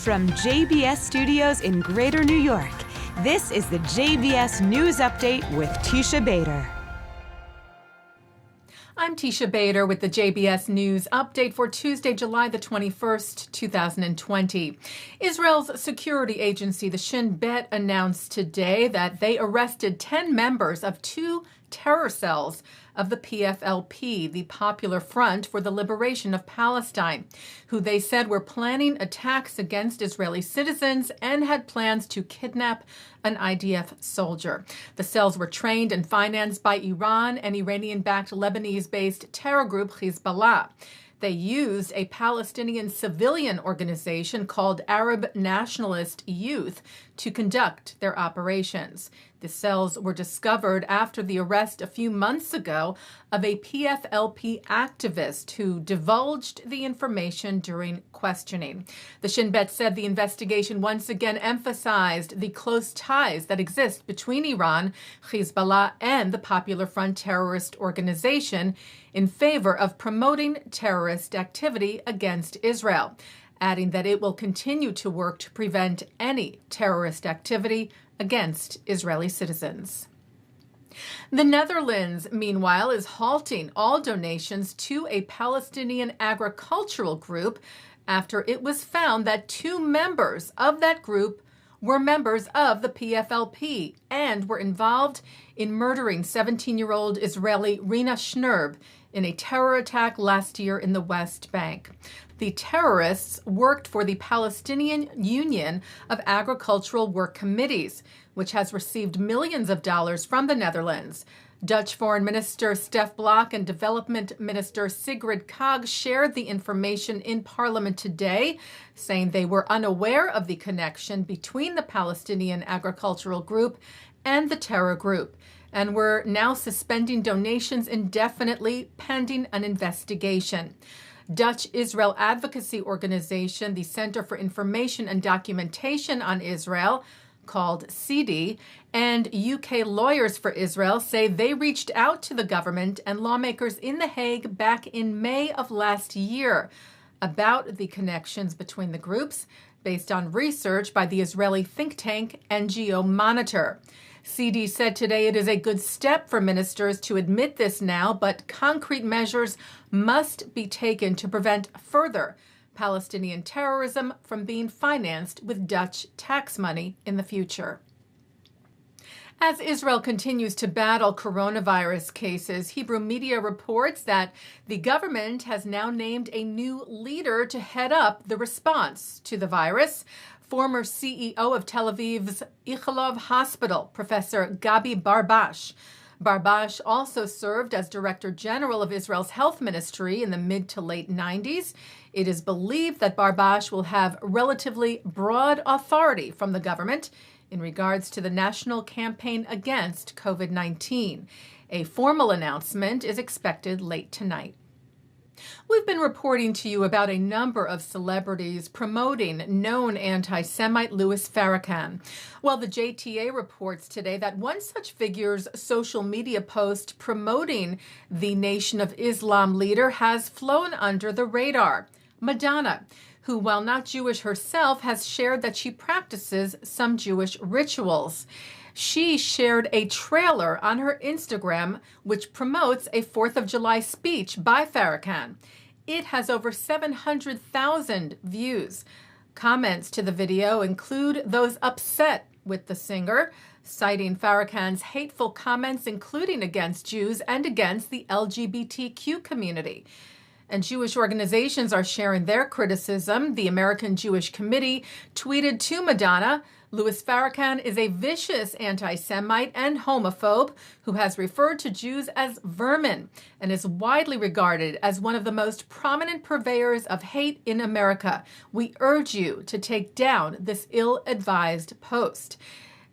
From JBS Studios in Greater New York, this is the JBS News Update with Teisha Bader. I'm Teisha Bader with the JBS News Update for Tuesday, July the 21st, 2020. Israel's security agency, the Shin Bet, announced today that they arrested 10 members of two terror cells of the PFLP, the Popular Front for the Liberation of Palestine, who they said were planning attacks against Israeli citizens and had plans to kidnap an IDF soldier. The cells were trained and financed by Iran and Iranian-backed Lebanese-based terror group Hezbollah. They used a Palestinian civilian organization called Arab Nationalist Youth to conduct their operations. The cells were discovered after the arrest a few months ago of a PFLP activist who divulged the information during questioning. The Shin Bet said the investigation once again emphasized the close ties that exist between Iran, Hezbollah, and the Popular Front terrorist organization in favor of promoting terrorist activity against Israel, adding that it will continue to work to prevent any terrorist activity against Israeli citizens. The Netherlands, meanwhile, is halting all donations to a Palestinian agricultural group after it was found that two members of that group were members of the PFLP and were involved in murdering 17-year-old Israeli Rina Schnurb in a terror attack last year in the West Bank. The terrorists worked for the Palestinian Union of Agricultural Work Committees, which has received millions of dollars from the Netherlands. Dutch Foreign Minister Stef Blok and Development Minister Sigrid Kaag shared the information in Parliament today, saying they were unaware of the connection between the Palestinian Agricultural Group and the terror group, and were now suspending donations indefinitely pending an investigation. Dutch Israel advocacy organization, the Center for Information and Documentation on Israel, called CD, and UK Lawyers for Israel say they reached out to the government and lawmakers in The Hague back in May of last year about the connections between the groups based on research by the Israeli think tank NGO Monitor. CD said today it is a good step for ministers to admit this now, but concrete measures must be taken to prevent further Palestinian terrorism from being financed with Dutch tax money in the future. As Israel continues to battle coronavirus cases, Hebrew media reports that the government has now named a new leader to head up the response to the virus. Former CEO of Tel Aviv's Ichilov Hospital, Professor Gabi Barbash. Barbash also served as Director General of Israel's Health Ministry in the mid to late 90s. It is believed that Barbash will have relatively broad authority from the government in regards to the national campaign against COVID-19. A formal announcement is expected late tonight. We've been reporting to you about a number of celebrities promoting known anti-Semite Louis Farrakhan. Well, the JTA reports today that one such figure's social media post promoting the Nation of Islam leader has flown under the radar. Madonna, who, while not Jewish herself, has shared that she practices some Jewish rituals. She shared a trailer on her Instagram which promotes a 4th of July speech by Farrakhan. It has over 700,000 views. Comments to the video include those upset with the singer, citing Farrakhan's hateful comments, including against Jews and against the LGBTQ community. And Jewish organizations are sharing their criticism. The American Jewish Committee tweeted to Madonna, Louis Farrakhan is a vicious anti-Semite and homophobe who has referred to Jews as vermin and is widely regarded as one of the most prominent purveyors of hate in America. We urge you to take down this ill-advised post.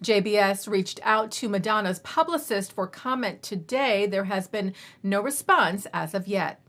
JBS reached out to Madonna's publicist for comment today. There has been no response as of yet.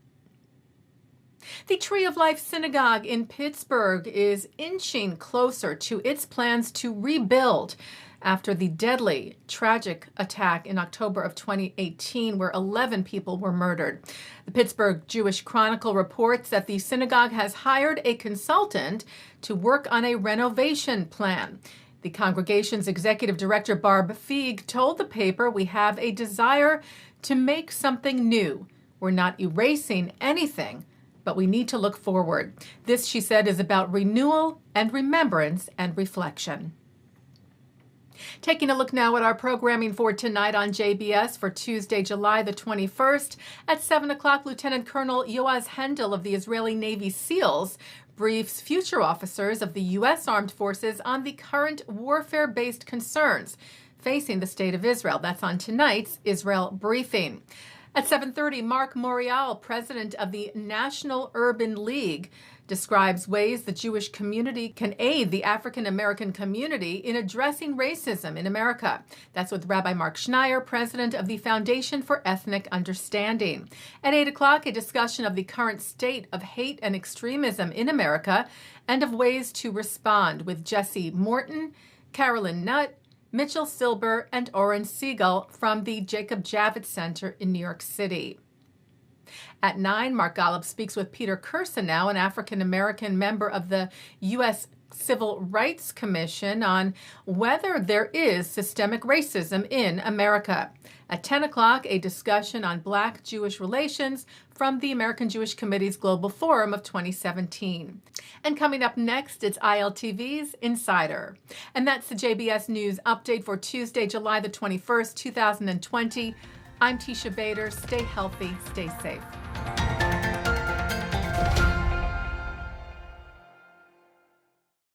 The Tree of Life Synagogue in Pittsburgh is inching closer to its plans to rebuild after the deadly, tragic attack in October of 2018 where 11 people were murdered. The Pittsburgh Jewish Chronicle reports that the synagogue has hired a consultant to work on a renovation plan. The congregation's executive director, Barb Feig, told the paper, "We have a desire to make something new. We're not erasing anything, but we need to look forward." This, she said, is about renewal and remembrance and reflection. Taking a look now at our programming for tonight on JBS for Tuesday, July the 21st. At 7 o'clock, Lieutenant Colonel Yoaz Hendel of the Israeli Navy SEALs briefs future officers of the U.S. Armed Forces on the current warfare-based concerns facing the state of Israel. That's on tonight's Israel Briefing. At 7:30, Mark Morial, president of the National Urban League, describes ways the Jewish community can aid the African American community in addressing racism in America. That's with Rabbi Mark Schneier, president of the Foundation for Ethnic Understanding. At 8 o'clock, a discussion of the current state of hate and extremism in America and of ways to respond with Jesse Morton, Carolyn Nutt, Mitchell Silber, and Oren Siegel from the Jacob Javits Center in New York City. At 9, Mark Golub speaks with Peter Kirsanow, an African-American member of the U.S. Civil Rights Commission, on whether there is systemic racism in America. At 10 o'clock, a discussion on Black-Jewish relations from the American Jewish Committee's Global Forum of 2017. And coming up next, it's ILTV's Insider. And that's the JBS News Update for Tuesday, July the 21st, 2020. I'm Teisha Bader. Stay healthy, stay safe.